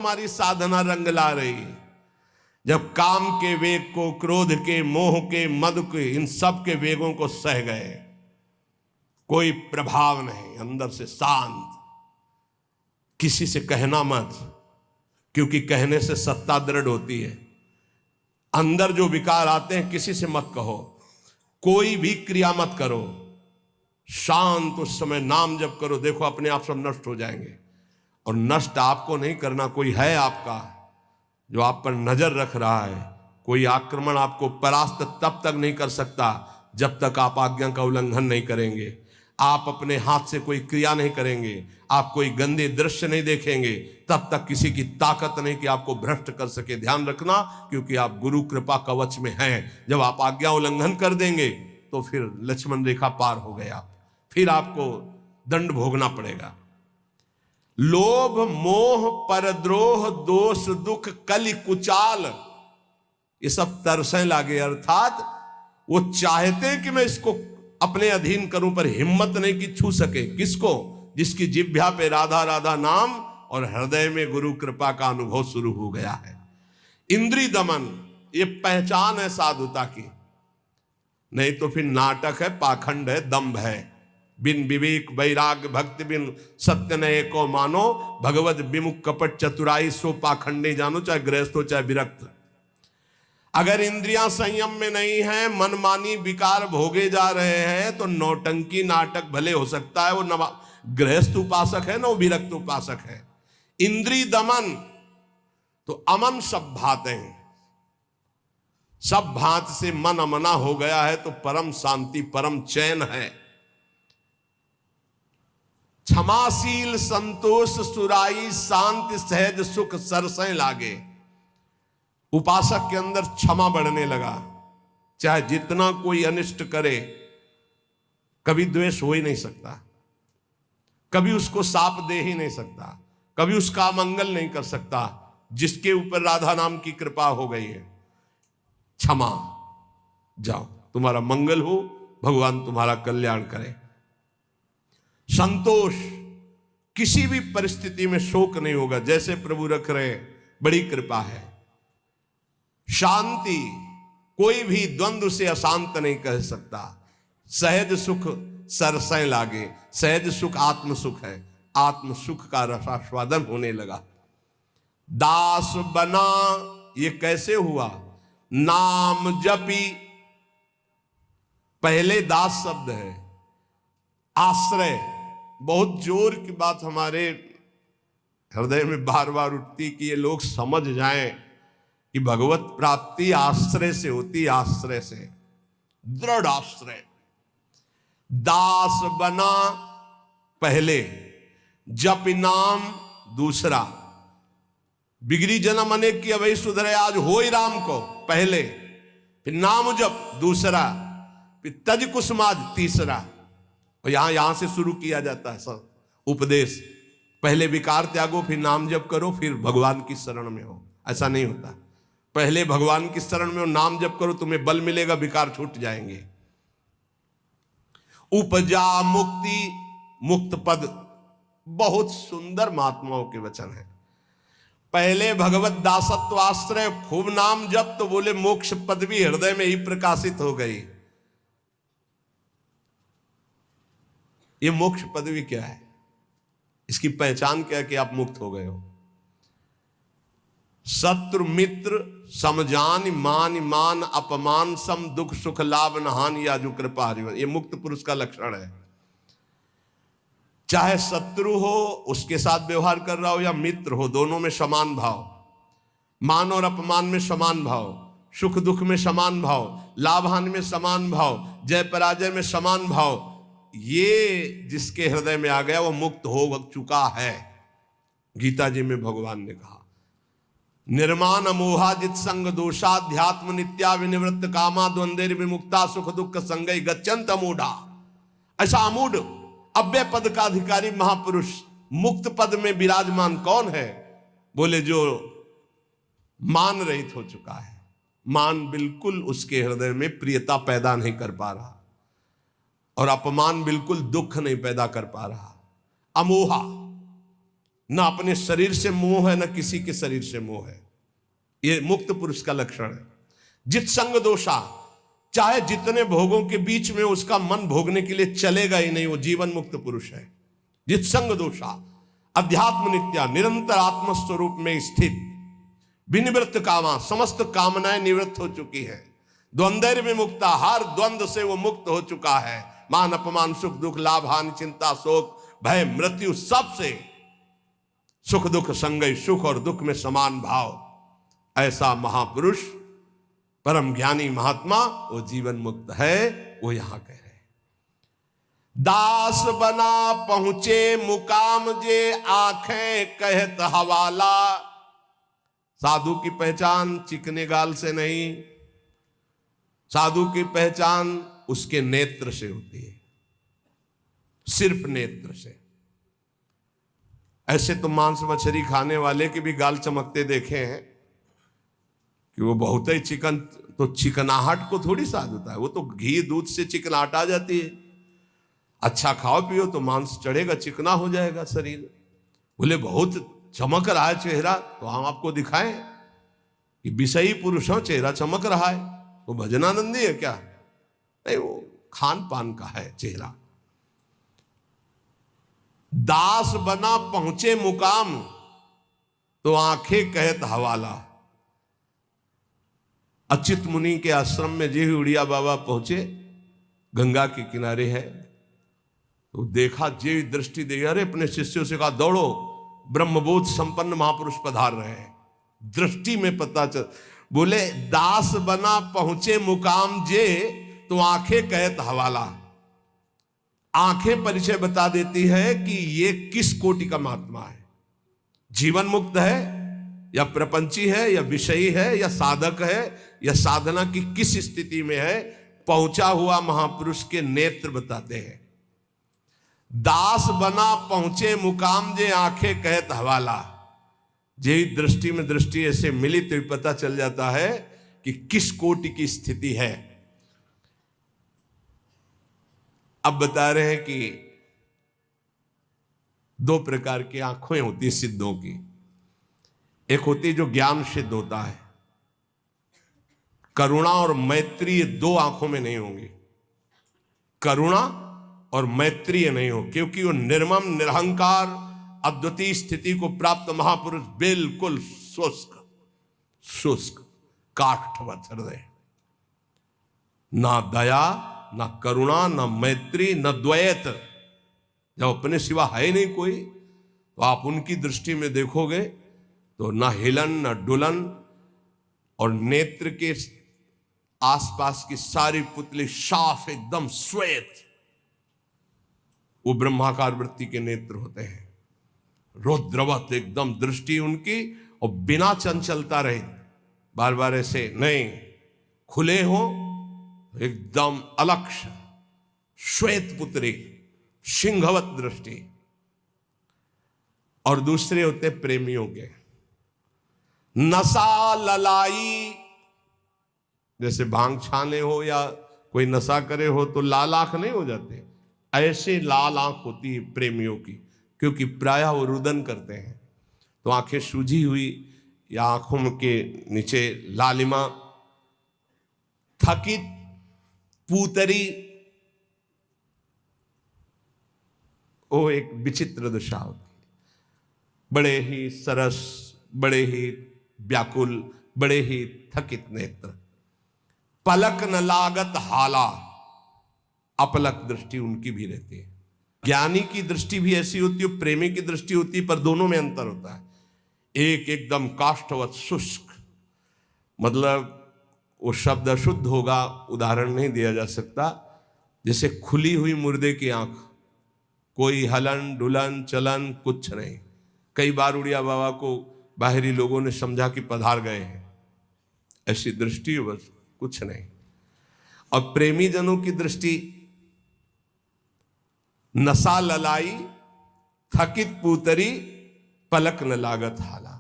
हमारी साधना रंग ला रही है। जब काम के वेग को, क्रोध के, मोह के, मद के, इन सब के वेगों को सह गए, कोई प्रभाव नहीं, अंदर से शांत। किसी से कहना मत, क्योंकि कहने से सत्ता दृढ़ होती है। अंदर जो विकार आते हैं किसी से मत कहो, कोई भी क्रिया मत करो, शांत उस समय नाम जप करो। देखो अपने आप सब नष्ट हो जाएंगे। और नष्ट आपको नहीं करना, कोई है आपका जो आप पर नजर रख रहा है। कोई आक्रमण आपको परास्त तब तक नहीं कर सकता जब तक आप आज्ञा का उल्लंघन नहीं करेंगे। आप अपने हाथ से कोई क्रिया नहीं करेंगे, आप कोई गंदे दृश्य नहीं देखेंगे, तब तक किसी की ताकत नहीं कि आपको भ्रष्ट कर सके। ध्यान रखना, क्योंकि आप गुरु कृपा कवच में हैं। जब आप आज्ञा उल्लंघन कर देंगे तो फिर लक्ष्मण रेखा पार हो गए आप, फिर आपको दंड भोगना पड़ेगा। लोभ मोह परद्रोह दोष दुख कलि कुचाल, ये सब तरसें लागे। अर्थात वो चाहते हैं कि मैं इसको अपने अधीन करूं, पर हिम्मत नहीं कि छू सके। किसको? जिसकी जिह्वा पे राधा राधा नाम और हृदय में गुरु कृपा का अनुभव शुरू हो गया है। इंद्रिय दमन ये पहचान है साधुता की, नहीं तो फिर नाटक है, पाखंड है, दंभ है। बिन विवेक वैराग्य भक्ति बिन सत्य नये को मानो, भगवत विमुख कपट चतुराई सो पाखंडे जानो। चाहे गृहस्थ हो चाहे विरक्त, अगर इंद्रियां संयम में नहीं है, मनमानी विकार भोगे जा रहे हैं, तो नौटंकी नाटक भले हो सकता है। वो गृहस्थ उपासक है ना, वो विरक्त उपासक है। इंद्रिय दमन तो अमन सब भाते हैं, सब भात से मन अमना हो गया है तो परम शांति परम चैन है। क्षमाशील संतोष सुराई शांति सहज सुख सरसें लागे। उपासक के अंदर क्षमा बढ़ने लगा। चाहे जितना कोई अनिष्ट करे, कभी द्वेष हो ही नहीं सकता, कभी उसको साप दे ही नहीं सकता, कभी उसका मंगल नहीं कर सकता, जिसके ऊपर राधा नाम की कृपा हो गई है। क्षमा, जाओ, तुम्हारा मंगल हो, भगवान तुम्हारा कल्याण करे। संतोष, किसी भी परिस्थिति में शोक नहीं होगा, जैसे प्रभु रख रहे, बड़ी कृपा है। शांति, कोई भी द्वंद्व से अशांत नहीं कह सकता। सहज सुख सरसें लागे, सहज सुख आत्म सुख है, आत्म सुख का रसास्वादन होने लगा। दास बना, ये कैसे हुआ? नाम जपी, पहले दास शब्द है। आश्रय, बहुत जोर की बात हमारे हृदय में बार बार उठती कि ये लोग समझ जाएं कि भगवत प्राप्ति आश्रय से होती, आश्रय से, दृढ़ आश्रय। दास बना पहले, जप नाम दूसरा। बिगड़ी जन्म अनेक की अवै सुधरे आज होई राम को पहले, फिर नाम जप दूसरा, फिर तज कुसुमाज तीसरा। और यहां से शुरू किया जाता है सब उपदेश। पहले विकार त्यागो, फिर नाम जप करो, फिर भगवान की शरण में हो। ऐसा नहीं होता, पहले भगवान की शरण में हो, नाम जप करो, तुम्हें बल मिलेगा, विकार छूट जाएंगे। उपजा मुक्ति, मुक्त पद, बहुत सुंदर महात्माओं के वचन है। पहले भगवत दासत्व आश्रय, खूब नाम जप, तो बोले मोक्ष पदवी हृदय में ही प्रकाशित हो गई। ये मोक्ष पदवी क्या है? इसकी पहचान क्या है कि आप मुक्त हो गए हो? शत्रु मित्र समजान मान मान अपमान सम दुख सुख लाभ नहान या जो कृपा हरिवन, ये मुक्त पुरुष का लक्षण है। चाहे शत्रु हो उसके साथ व्यवहार कर रहा हो, या मित्र हो, दोनों में समान भाव, मान और अपमान में समान भाव, सुख दुख में समान भाव, लाभ हानि में समान भाव, जय पराजय में समान भाव। ये जिसके हृदय में आ गया वो मुक्त हो चुका है। गीता जी में भगवान ने कहा, निर्माण मोहाजित संग दोषाध्यात्म नित्या विनिवृत्त कामा द्वंद्वेर विमुक्ता सुख दुख संगई गच्छन्त अमूढ़ा। ऐसा अमूढ़ अव्यय पद का अधिकारी महापुरुष मुक्त पद में विराजमान कौन है? बोले जो मान रहित हो चुका है। मान बिल्कुल उसके हृदय में प्रियता पैदा नहीं कर पा रहा, और अपमान बिल्कुल दुख नहीं पैदा कर पा रहा। अमोहा, ना अपने शरीर से मोह है, ना किसी के शरीर से मोह है। ये मुक्त पुरुष का लक्षण है। जित संग दोषा, चाहे जितने भोगों के बीच में उसका मन भोगने के लिए चलेगा ही नहीं, वो जीवन मुक्त पुरुष है। जित संग दोषा, अध्यात्म नित्या, निरंतर आत्मस्वरूप में स्थित, विनिवृत्त कामा, समस्त कामनाएं निवृत्त हो चुकी है। द्वंद्व में मुक्ता, हर द्वंद्व से वो मुक्त हो चुका है। मान अपमान, सुख दुख, लाभ हानि, चिंता शोक भय मृत्यु, सब से सुख दुख संगय, सुख और दुख में समान भाव, ऐसा महापुरुष परम ज्ञानी महात्मा वो जीवन मुक्त है। वो यहां कह रहे हैं, दास बना पहुंचे मुकाम जे, आंखें कहत हवाला। साधु की पहचान चिकने गाल से नहीं, साधु की पहचान उसके नेत्र से होती है, सिर्फ नेत्र से। ऐसे तो मांस मछली खाने वाले के भी गाल चमकते देखे हैं कि वो बहुत ही चिकन, तो चिकनाहट को थोड़ी साध होता है, वो तो घी दूध से चिकनाहट आ जाती है। अच्छा खाओ पियो तो मांस चढ़ेगा, चिकना हो जाएगा शरीर। बोले बहुत चमक रहा है चेहरा, तो हम आपको दिखाएं कि विषयी पुरुष हो, चेहरा चमक रहा है, वो भजनानंदी है क्या? नहीं, वो खान पान का है चेहरा। दास बना पहुंचे मुकाम, तो आंखें कहत हवाला। अच्युत मुनि के आश्रम में जी उड़िया बाबा पहुंचे, गंगा के किनारे है, तो देखा, जे दृष्टि दे, अरे अपने शिष्यों से कहा दौड़ो, ब्रह्मबोध संपन्न महापुरुष पधार रहे हैं। दृष्टि में पता चल, बोले दास बना पहुंचे मुकाम जे, तो आंखें कहत हवाला। आंखें परिचय बता देती है कि ये किस कोटि का महात्मा है, जीवन मुक्त है या प्रपंची है या विषयी है या साधक है या साधना की किस स्थिति में है। पहुंचा हुआ महापुरुष के नेत्र बताते हैं। दास बना पहुंचे मुकाम जे, आंखें कहत हवाला। जे दृष्टि में दृष्टि ऐसे मिली तो पता चल जाता है कि किस कोटि की स्थिति है। अब बता रहे हैं कि दो प्रकार की आंखें होती है सिद्धों की। एक होती है जो ज्ञान सिद्ध होता है, करुणा और मैत्री, ये दो आंखों में नहीं होंगी। करुणा और मैत्री नहीं हो, क्योंकि वो निर्मम निरहंकार अद्वितीय स्थिति को प्राप्त महापुरुष बिल्कुल शुष्क शुष्क काष्ठवत हृदय, ना दया ना करुणा ना मैत्री न द्वैत। जब अपने सिवा है नहीं कोई, तो आप उनकी दृष्टि में देखोगे तो ना हिलन ना डुलन, और नेत्र के आसपास की सारी पुतली साफ एकदम श्वेत, वो ब्रह्माकार वृत्ति के नेत्र होते हैं। रुद्रवत एकदम दृष्टि उनकी, और बिना चंचलता रहे, बार बार ऐसे नहीं, खुले हो एकदम अलक्ष श्वेत पुत्री, सिंहवत दृष्टि। और दूसरे होते प्रेमियों के, नशा ललाई, जैसे भांग छाने हो या कोई नशा करे हो तो लाल आंख नहीं हो जाते, ऐसे लाल आंख होती है प्रेमियों की, क्योंकि प्रायः वो रुदन करते हैं, तो आंखें सूजी हुई या आंखों के नीचे लालिमा, थकित पूतरी, वो एक विचित्र दशा होती है। बड़े ही सरस, बड़े ही व्याकुल, बड़े ही थकित नेत्र, पलक न लागत हाला, अपलक दृष्टि उनकी भी रहती है। ज्ञानी की दृष्टि भी ऐसी होती है, प्रेमी की दृष्टि होती है, पर दोनों में अंतर होता है। एक एकदम काष्ठवत शुष्क, मतलब वो शब्द अशुद्ध होगा, उदाहरण नहीं दिया जा सकता, जैसे खुली हुई मुर्दे की आंख, कोई हलन डुलन चलन कुछ नहीं। कई बार उड़िया बाबा को बाहरी लोगों ने समझा कि पधार गए हैं, ऐसी दृष्टि बस कुछ नहीं। और प्रेमी जनों की दृष्टि नशा ललाई, थकित पूतरी, पलक न लागत हाला,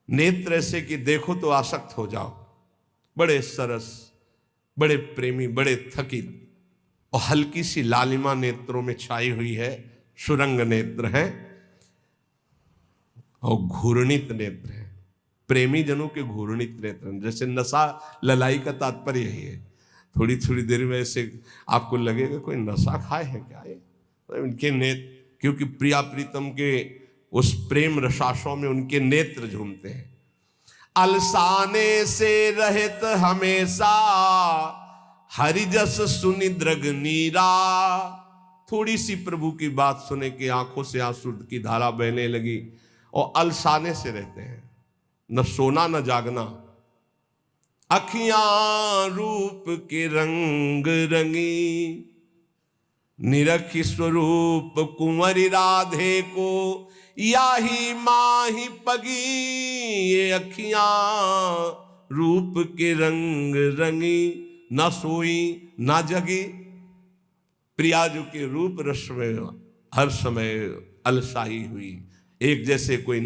नेत्र ऐसे कि देखो तो आसक्त हो जाओ, बड़े सरस, बड़े प्रेमी, बड़े थकित, और हल्की सी लालिमा नेत्रों में छाई हुई है, सुरंग नेत्र हैं और घूर्णित नेत्र हैं। प्रेमी जनों के घूर्णित नेत्र हैं। जैसे नशा ललाई का तात्पर्य यही है। थोड़ी थोड़ी देर में ऐसे आपको लगेगा कोई नशा खाए है क्या ये, तो उनके नेत्र, क्योंकि प्रिया प्रीतम के उस प्रेम रसाशों में उनके नेत्र झूमते हैं। अलसाने से रहित हमेशा हरिजस सुनि दृग नीरा। थोड़ी सी प्रभु की बात सुने कि आंखों से आंसू की धारा बहने लगी, और अलसाने से रहते हैं, न सोना न जागना। अखियां रूप के रंग रंगी, निरखी स्वरूप कुंवरी राधे को, याही माही पगी। ये अखियां रूप के रंग रंगी, न सोई न जगी। प्रियाजू के रूप रस में हर समय अलसाई हुई, एक जैसे कोई